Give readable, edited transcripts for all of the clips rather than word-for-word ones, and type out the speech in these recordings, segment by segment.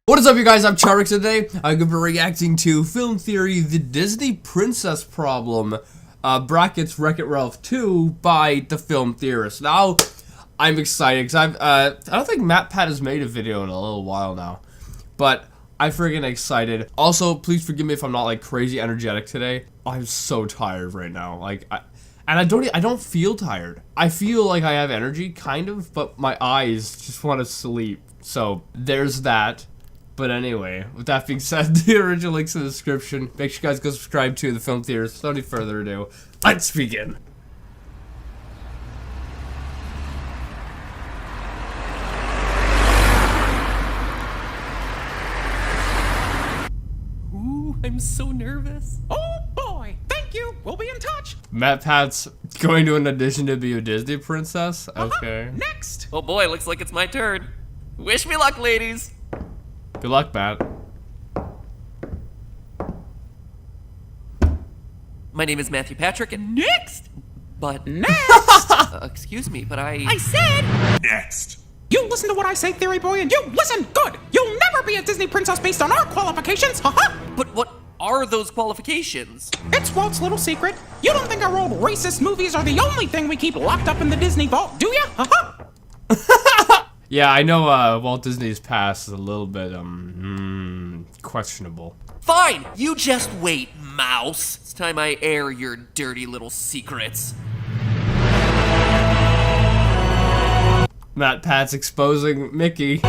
What is up, you guys? I'm Charmx. Today I'm going to be reacting to Film Theory, The Disney Princess Problem, brackets Wreck-It Ralph 2 by The Film Theorist. Now, I'm excited because I don't think MatPat has made a video in a little while now, but I'm freaking excited. Also, please forgive me if I'm not like crazy energetic today. I'm so tired right now. I don't feel tired. I feel like I have energy, kind of, but my eyes just want to sleep. So there's that. But anyway, with that being said, the original link's in the description. Make sure you guys go subscribe to The Film Theorist. Without any further ado, let's begin. Ooh, I'm so nervous. Oh boy, thank you. We'll be in touch. MatPat's going to an audition to be a Disney princess? Okay. Next. Oh boy, looks like it's my turn. Wish me luck, ladies. Good luck, Matt. My name is Matthew Patrick, and Next! But Next! excuse me, but I said... Next. You listen to what I say, Theory Boy, and you listen good! You'll never be a Disney princess based on our qualifications, haha! But what are those qualifications? It's Walt's little secret. You don't think our old racist movies are the only thing we keep locked up in the Disney vault, do ya? Haha! Yeah, I know Walt Disney's past is a little bit, questionable. Fine, you just wait, mouse. It's time I air your dirty little secrets. MatPat's exposing Mickey.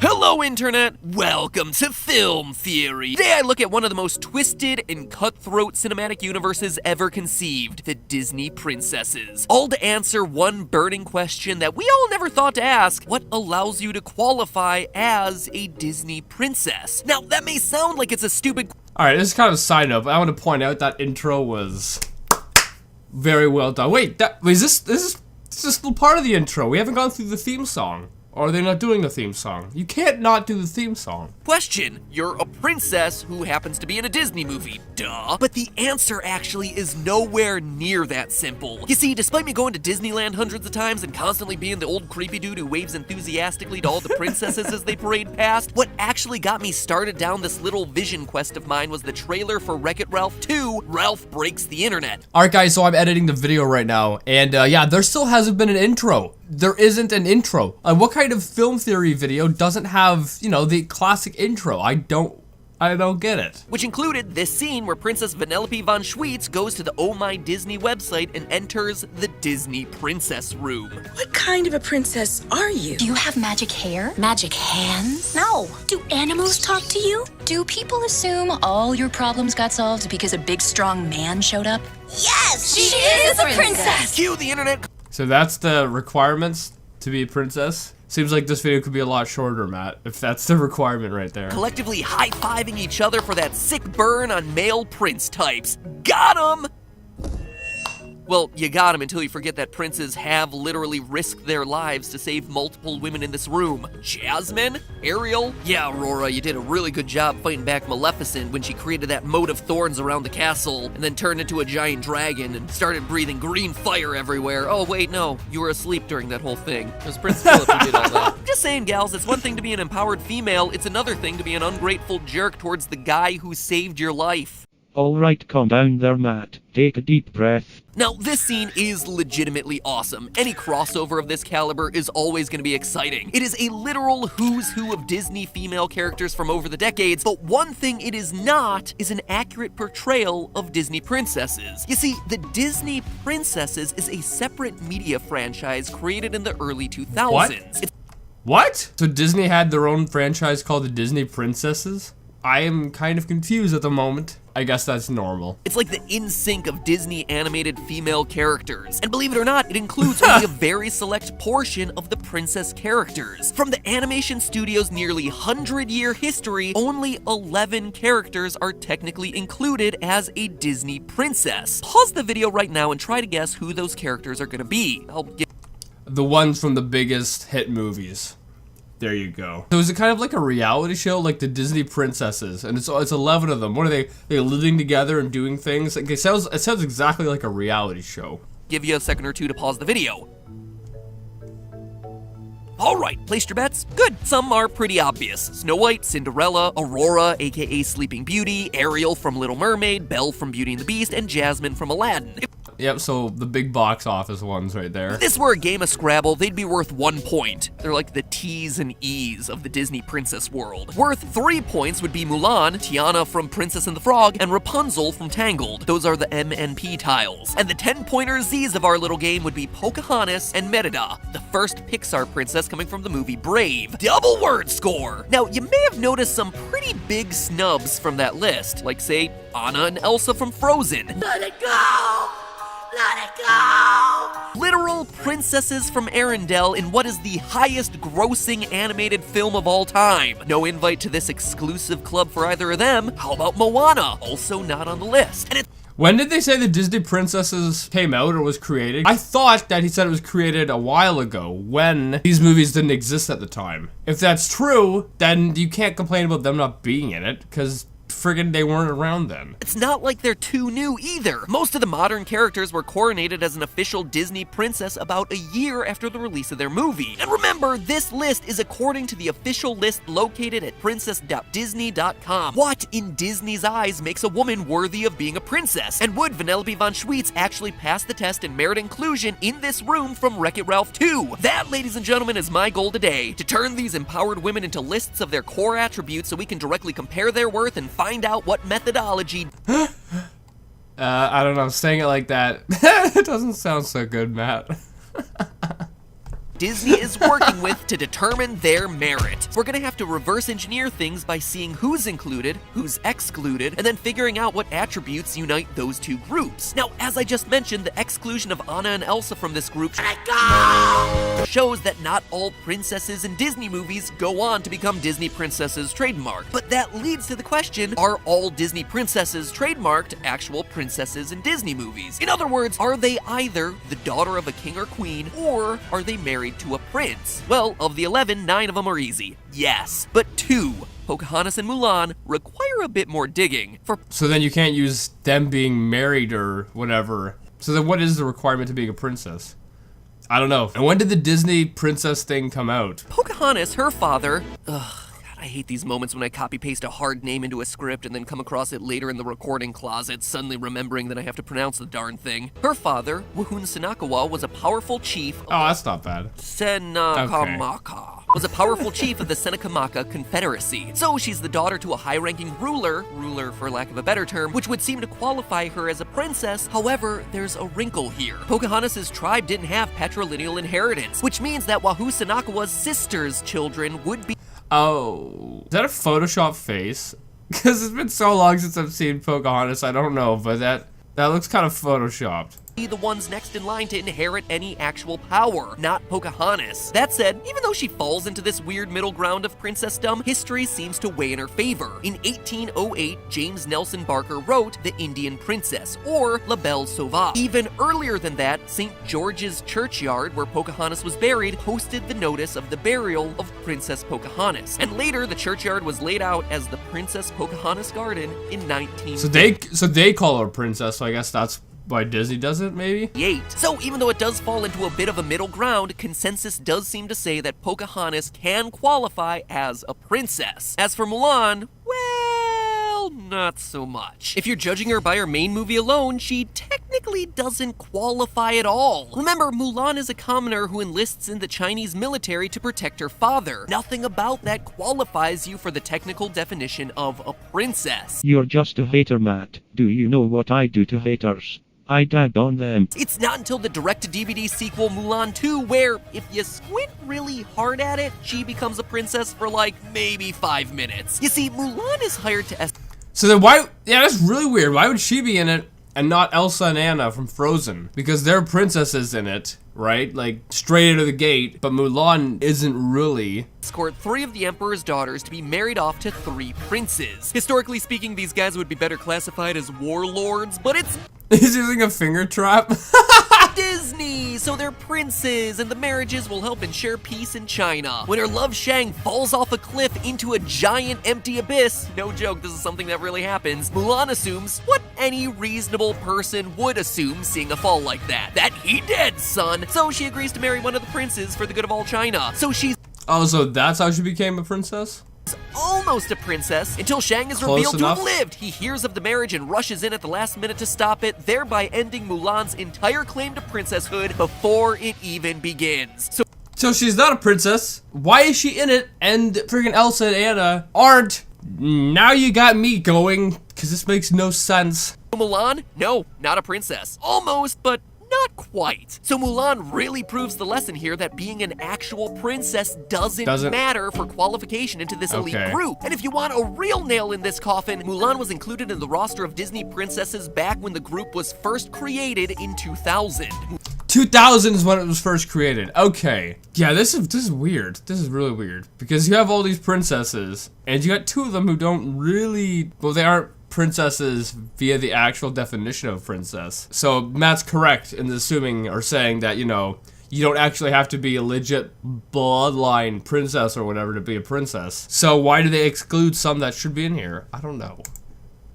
Hello, Internet! Welcome to Film Theory! Today I look at one of the most twisted and cutthroat cinematic universes ever conceived, the Disney princesses. All to answer one burning question that we all never thought to ask: what allows you to qualify as a Disney princess? Now, that may sound like it's a stupid... Alright, this is kind of a side note, but I want to point out that intro was very well done. Wait, this is still part of the intro. We haven't gone through the theme song. Or are they not doing the theme song? You can't not do the theme song. Question: you're a princess who happens to be in a Disney movie, duh. But the answer actually is nowhere near that simple. You see, despite me going to Disneyland hundreds of times and constantly being the old creepy dude who waves enthusiastically to all the princesses as they parade past, what actually got me started down this little vision quest of mine was the trailer for Wreck-It Ralph 2, Ralph Breaks the Internet. Alright guys, so I'm editing the video right now, and yeah, there still hasn't been an intro. There isn't an intro. What kind of film theory video doesn't have, you know, the classic intro? I don't get it. Which included this scene where Princess Vanellope von Schweetz goes to the Oh My Disney website and enters the Disney Princess Room. What kind of a princess are you? Do you have magic hair? Magic hands? No. Do animals talk to you? Do people assume all your problems got solved because a big strong man showed up? Yes! She is a princess! Cue the internet. So that's the requirements to be a princess? Seems like this video could be a lot shorter, Matt, if that's the requirement right there. Collectively high-fiving each other for that sick burn on male prince types. Got 'em! Well, you got him until you forget that princes have literally risked their lives to save multiple women in this room. Jasmine? Ariel? Yeah, Aurora, you did a really good job fighting back Maleficent when she created that moat of thorns around the castle and then turned into a giant dragon and started breathing green fire everywhere. Oh, wait, no. You were asleep during that whole thing. It was Prince Philip who did all that. Just saying, gals, it's one thing to be an empowered female, it's another thing to be an ungrateful jerk towards the guy who saved your life. Alright, calm down there, Matt. Take a deep breath. Now, this scene is legitimately awesome. Any crossover of this caliber is always going to be exciting. It is a literal who's who of Disney female characters from over the decades, but one thing it is not is an accurate portrayal of Disney princesses. You see, the Disney Princesses is a separate media franchise created in the early 2000s. What? So Disney had their own franchise called the Disney Princesses? I am kind of confused at the moment. I guess that's normal. It's like the NSYNC of Disney animated female characters. And believe it or not, it includes only a very select portion of the princess characters. From the animation studio's nearly 100-year history, only 11 characters are technically included as a Disney princess. Pause the video right now and try to guess who those characters are gonna be. The ones from the biggest hit movies. There you go. So is it kind of like a reality show, like the Disney princesses? And it's 11 of them. What are they? They living together and doing things? Like, it sounds exactly like a reality show. Give you a second or two to pause the video. Alright, placed your bets? Good. Some are pretty obvious. Snow White, Cinderella, Aurora, aka Sleeping Beauty, Ariel from Little Mermaid, Belle from Beauty and the Beast, and Jasmine from Aladdin. Yep, so the big box office ones right there. If this were a game of Scrabble, they'd be worth 1 point. They're like the T's and E's of the Disney princess world. Worth 3 points would be Mulan, Tiana from Princess and the Frog, and Rapunzel from Tangled. Those are the M and P tiles. And the 10-pointer Z's of our little game would be Pocahontas and Merida, the first Pixar princess coming from the movie Brave. Double word score! Now, you may have noticed some pretty big snubs from that list, like say, Anna and Elsa from Frozen. Let it go! Let it go! Literal princesses from Arendelle in what is the highest grossing animated film of all time. No invite to this exclusive club for either of them. How about Moana? Also not on the list. And when did they say the Disney princesses came out or was created? I thought that he said it was created a while ago when these movies didn't exist at the time. If that's true, then you can't complain about them not being in it, because friggin' they weren't around then. It's not like they're too new either. Most of the modern characters were coronated as an official Disney princess about a year after the release of their movie. And remember, this list is according to the official list located at princess.disney.com. What, in Disney's eyes, makes a woman worthy of being a princess? And would Vanellope von Schweetz actually pass the test and merit inclusion in this room from Wreck-It Ralph 2? That, ladies and gentlemen, is my goal today, to turn these empowered women into lists of their core attributes so we can directly compare their worth and find out what methodology. I don't know, saying it like that, it doesn't sound so good, Matt. Disney is working with to determine their merit. We're gonna have to reverse engineer things by seeing who's included, who's excluded, and then figuring out what attributes unite those two groups. Now, as I just mentioned, the exclusion of Anna and Elsa from this group shows that not all princesses in Disney movies go on to become Disney princesses trademarked. But that leads to the question, are all Disney princesses trademarked actual princesses in Disney movies? In other words, are they either the daughter of a king or queen, or are they married to a prince? Well, of the 11, 9 of them are easy. Yes, but 2, Pocahontas and Mulan, require a bit more digging. So then you can't use them being married or whatever. So then what is the requirement to being a princess? I don't know. And when did the Disney princess thing come out? Pocahontas, her father, I hate these moments when I copy-paste a hard name into a script and then come across it later in the recording closet, suddenly remembering that I have to pronounce the darn thing. Her father, Wahun Senakawa, was a powerful chief. Oh, that's not bad. Senakamaka. Was a powerful chief of the Senakamaka Confederacy. So she's the daughter to a high-ranking ruler for lack of a better term, which would seem to qualify her as a princess. However, there's a wrinkle here. Pocahontas' tribe didn't have patrilineal inheritance, which means that Wahoo Senakawa's sister's children would be— Oh, is that a Photoshop face? Because it's been so long since I've seen Pocahontas, I don't know, but that looks kind of Photoshopped. The ones next in line to inherit any actual power, not Pocahontas. That said, even though she falls into this weird middle ground of princessdom, history seems to weigh in her favor. In 1808, James Nelson Barker wrote The Indian Princess, or La Belle Sauvage. Even earlier than that, St. George's Churchyard, where Pocahontas was buried, posted the notice of the burial of Princess Pocahontas. And later, the churchyard was laid out as the Princess Pocahontas Garden in 19— So they call her princess, so I guess that's why Disney does it, maybe? So even though it does fall into a bit of a middle ground, consensus does seem to say that Pocahontas can qualify as a princess. As for Mulan, well, not so much. If you're judging her by her main movie alone, she technically doesn't qualify at all. Remember, Mulan is a commoner who enlists in the Chinese military to protect her father. Nothing about that qualifies you for the technical definition of a princess. You're just a hater, Matt. Do you know what I do to haters? I dag on them. It's not until the direct-to-DVD sequel Mulan 2 where, if you squint really hard at it, she becomes a princess for like maybe 5 minutes. You see, Mulan is hired to— So then why— yeah, that's really weird. Why would she be in it and not Elsa and Anna from Frozen? Because they're princesses in it, right? Like, straight out of the gate, but Mulan isn't really. escort 3 of the Emperor's daughters to be married off to 3 princes. Historically speaking, these guys would be better classified as warlords, but it's He's using a finger trap. Disney, so they're princes, and the marriages will help ensure peace in China. When her love Shang falls off a cliff into a giant empty abyss, no joke, this is something that really happens, Mulan assumes what any reasonable person would assume seeing a fall like that he dead, son. So she agrees to marry one of the princes for the good of all China. So she's Oh, so that's how she became a princess? almost a princess until Shang is revealed to have lived. He hears of the marriage and rushes in at the last minute to stop it, thereby ending Mulan's entire claim to princesshood before it even begins. So she's not a princess. Why is she in it? And freaking Elsa and Anna aren't. Now you got me going, because this makes no sense. Mulan? No, not a princess. Almost, but not quite. So Mulan really proves the lesson here that being an actual princess doesn't matter for qualification into this elite group. And if you want a real nail in this coffin, Mulan was included in the roster of Disney princesses back when the group was first created in 2000. 2000 is when it was first created. Okay. Yeah, this is weird. This is really weird. Because you have all these princesses, and you got 2 of them who don't really, well, they aren't princesses via the actual definition of princess. So Matt's correct in assuming or saying that, you know, you don't actually have to be a legit bloodline princess or whatever to be a princess. So why do they exclude some that should be in here? I don't know.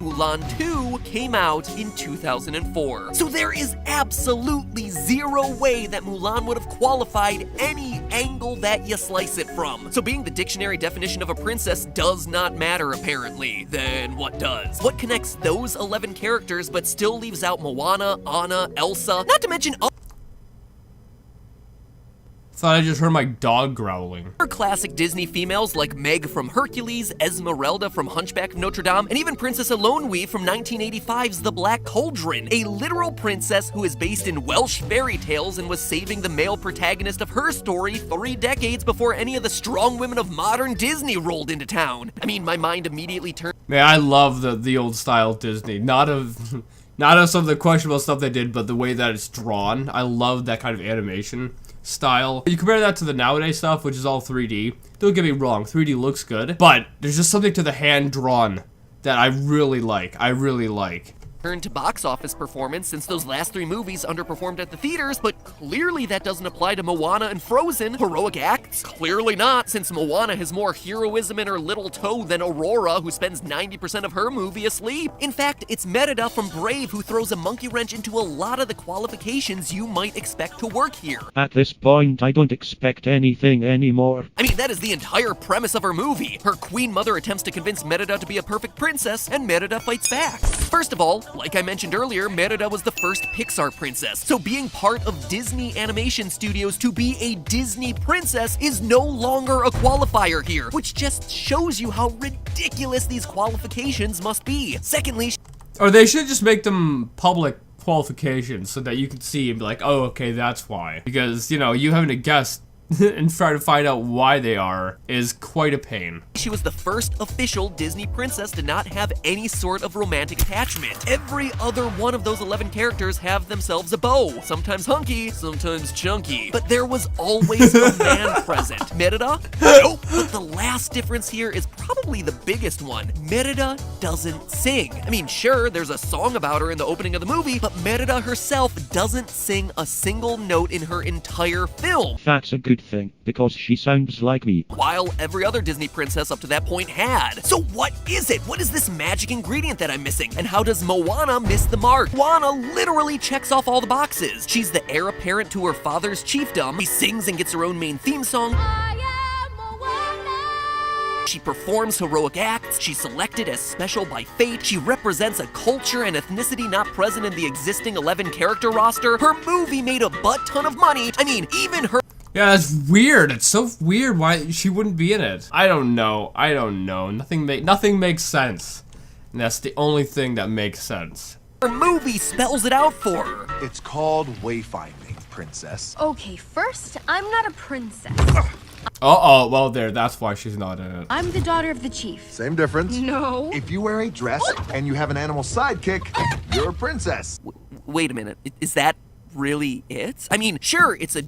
Mulan 2 came out in 2004. So there is absolutely zero way that Mulan would have qualified any angle that you slice it from. So being the dictionary definition of a princess does not matter apparently. Then what does? What connects those 11 characters but still leaves out Moana, Anna, Elsa, not to mention Thought I just heard my dog growling. classic Disney females like Meg from Hercules, Esmeralda from Hunchback of Notre Dame, and even Princess Eilonwy from 1985's The Black Cauldron, a literal princess who is based in Welsh fairy tales and was saving the male protagonist of her story 3 decades before any of the strong women of modern Disney rolled into town. I mean, my mind immediately turned. Man, I love the old style Disney. Not of some of the questionable stuff they did, but the way that it's drawn. I love that kind of animation style. You compare that to the nowadays stuff, which is all 3D. Don't get me wrong, 3D looks good, but there's just something to the hand-drawn that I really like. Turn to box office performance since those last 3 movies underperformed at the theaters, but clearly that doesn't apply to Moana and Frozen. Heroic acts? Clearly not, since Moana has more heroism in her little toe than Aurora, who spends 90% of her movie asleep. In fact, it's Merida from Brave who throws a monkey wrench into a lot of the qualifications you might expect to work here. At this point, I don't expect anything anymore. I mean, that is the entire premise of her movie. Her queen mother attempts to convince Merida to be a perfect princess, and Merida fights back. First of all, like I mentioned earlier, Merida was the first Pixar princess, so being part of Disney Animation Studios to be a Disney princess is no longer a qualifier here, which just shows you how ridiculous these qualifications must be. Secondly, Or they should just make them public qualifications so that you can see and be like, oh, okay, that's why. Because, you know, you having to guess and try to find out why they are is quite a pain. she was the first official Disney princess to not have any sort of romantic attachment. Every other one of those 11 characters have themselves a beau, sometimes hunky, sometimes chunky, but there was always a man present. Merida? Nope. But the last difference here is probably the biggest one. Merida doesn't sing. I mean, sure, there's a song about her in the opening of the movie, but Merida herself doesn't sing a single note in her entire film. That's a good thing, because she sounds like me. While every other Disney princess up to that point had. So what is it? What is this magic ingredient that I'm missing? And how does Moana miss the mark? Moana literally checks off all the boxes. She's the heir apparent to her father's chiefdom. She sings and gets her own main theme song. She performs heroic acts, she's selected as special by fate, she represents a culture and ethnicity not present in the existing 11 character roster. Her movie made a butt ton of money. I mean, even her— Yeah, that's weird. It's so weird why she wouldn't be in it. I don't know. Nothing makes sense. And that's the only thing that makes sense. her movie spells it out for her. It's called wayfinding, princess. Okay, first, I'm not a princess. Uh-oh, well there, that's why she's not in it. I'm the daughter of the chief. Same difference. No. If you wear a dress and you have an animal sidekick, you're a princess. Wait a minute, is that really it? I mean, sure, it's a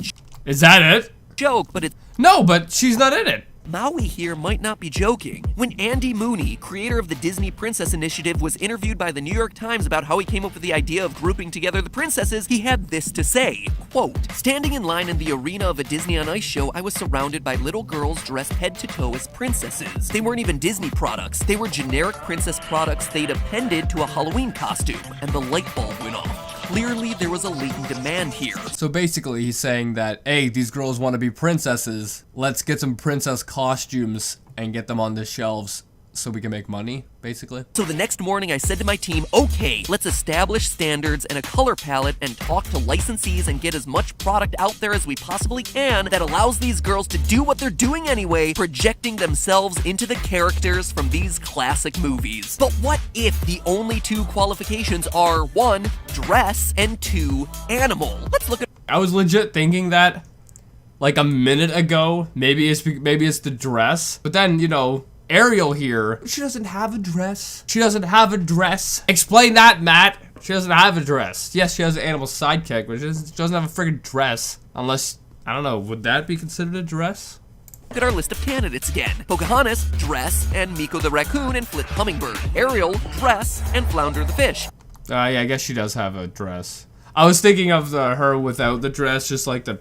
Is that it? joke, but it's— No, but she's not in it. Maui here might not be joking. When Andy Mooney, creator of the Disney Princess Initiative, was interviewed by the New York Times about how he came up with the idea of grouping together the princesses, he had this to say, quote, "Standing in line in the arena of a Disney on Ice show, I was surrounded by little girls dressed head to toe as princesses. They weren't even Disney products. They were generic princess products they'd appended to a Halloween costume, and the light bulb went off. Clearly, there was a latent demand here." So basically, he's saying that, hey, these girls want to be princesses. Let's get some princess costumes and get them on the shelves so we can make money, basically. So the next morning I said to my team, okay, let's establish standards and a color palette and talk to licensees and get as much product out there as we possibly can that allows these girls to do what they're doing anyway, projecting themselves into the characters from these classic movies. But what if the only two qualifications are 1, dress, and 2, animal? Let's look at... I was legit thinking that like a minute ago. Maybe it's the dress. But then, you know, Ariel here, she doesn't have a dress. She doesn't have a dress. Explain that, Matt. She doesn't have a dress. Yes, she has an animal sidekick, but she doesn't have a friggin' dress. Unless, I don't know, would that be considered a dress? Look at our list of candidates again. Pocahontas, dress, and Miko the raccoon and Flit Hummingbird. Ariel, dress, and Flounder the fish. Yeah, I guess she does have a dress. I was thinking of her without the dress, just like the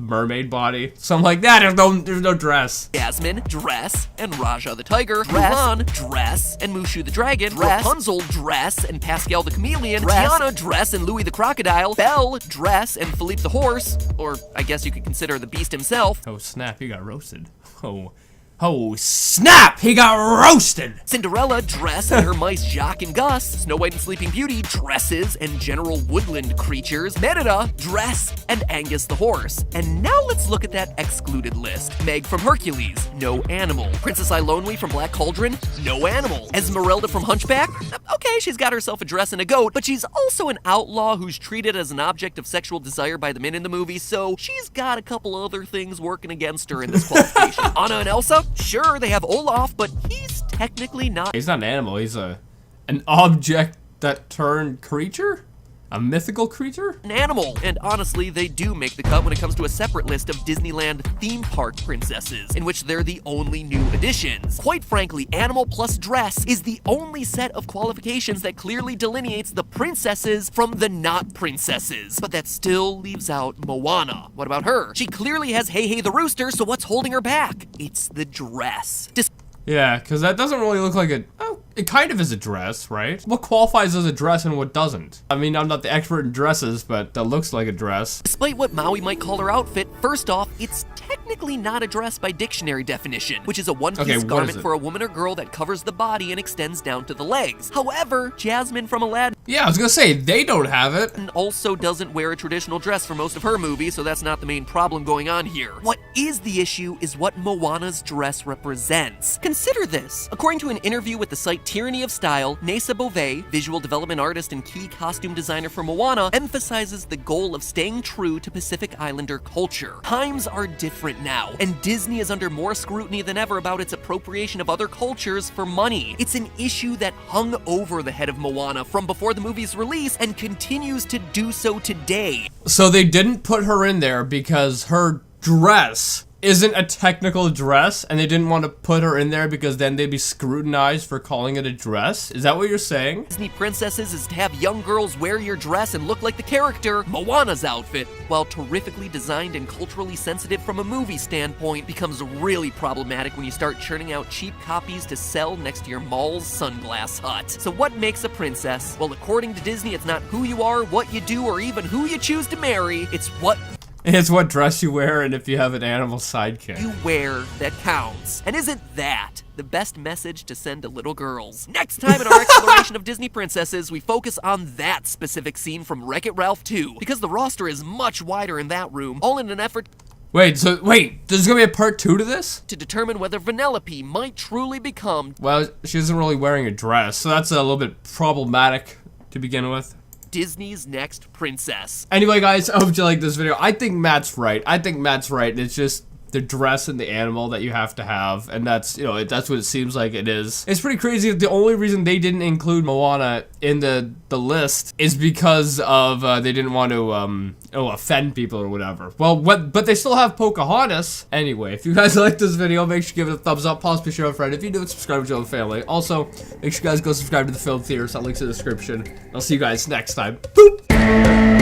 mermaid body. So I'm like, there's no dress. Jasmine, dress, and Raja the tiger, dress, Mulan, dress, and Mushu the dragon, dress, Rapunzel, dress, and Pascal the chameleon, dress, Tiana, dress, and Louis the crocodile, Belle, dress, and Philippe the horse, or I guess you could consider the beast himself. Oh snap, he got roasted. Oh snap, he got roasted! Cinderella, dress, and her mice Jacques and Gus. Snow White and Sleeping Beauty, dresses, and general woodland creatures. Merida, dress, and Angus the horse. And now let's look at that excluded list. Meg from Hercules, no animal. Princess Iolani from Black Cauldron, no animal. Esmeralda from Hunchback, okay, she's got herself a dress and a goat, but she's also an outlaw who's treated as an object of sexual desire by the men in the movie, so she's got a couple other things working against her in this qualification. Anna and Elsa, sure, they have Olaf, but he's technically not. He's not an animal, he's an object that turned creature? A mythical creature? An animal. And honestly, they do make the cut when it comes to a separate list of Disneyland theme park princesses, in which they're the only new additions. Quite frankly, animal plus dress is the only set of qualifications that clearly delineates the princesses from the not princesses. But that still leaves out Moana. What about her? She clearly has Hey Hey the Rooster, so what's holding her back? It's the dress. Yeah, because that doesn't really look like it kind of is a dress, right? What qualifies as a dress and what doesn't? I mean, I'm not the expert in dresses, but that looks like a dress. Despite what Maui might call her outfit, first off, it's technically not a dress by dictionary definition, which is a one-piece garment for a woman or girl that covers the body and extends down to the legs. However, Jasmine from Aladdin, yeah, I was gonna say, they don't have it. And also doesn't wear a traditional dress for most of her movies, so that's not the main problem going on here. What is the issue is what Moana's dress represents. Consider this. According to an interview with the site Tyranny of Style, Nasa Beauvais, visual development artist and key costume designer for Moana, emphasizes the goal of staying true to Pacific Islander culture. Times are different now, and Disney is under more scrutiny than ever about its appropriation of other cultures for money. It's an issue that hung over the head of Moana from before the movie's release and continues to do so today. So they didn't put her in there because her dress isn't a technical dress, and they didn't want to put her in there because then they'd be scrutinized for calling it a dress? Is that what you're saying? Disney princesses is to have young girls wear your dress and look like the character. Moana's outfit, while terrifically designed and culturally sensitive from a movie standpoint, becomes really problematic when you start churning out cheap copies to sell next to your mall's sunglass hut. So what makes a princess? Well, according to Disney, it's not who you are, what you do, or even who you choose to marry. It's what dress you wear and if you have an animal sidekick you wear that counts. And isn't that the best message to send to little girls? Next time in our exploration of Disney princesses, we focus on that specific scene from Wreck-It Ralph 2, because the roster is much wider in that room, all in an effort Wait, there's gonna be a part 2 to this? To determine whether Vanellope might truly become... Well, she isn't really wearing a dress, so that's a little bit problematic to begin with. Disney's next princess. Anyway, guys, I hope you liked this video. I think Matt's right. It's just the dress and the animal that you have to have, and that's, you know, that's what it seems like it is. It's pretty crazy that the only reason they didn't include Moana in the list is because of they didn't want to offend people or whatever. Well, but they still have Pocahontas. Anyway, if you guys like this video, make sure you give it a thumbs up, possibly share with a friend. If you do, subscribe to the family. Also, make sure you guys go subscribe to the Film Theorist. That link's in the description. I'll see you guys next time. Boop!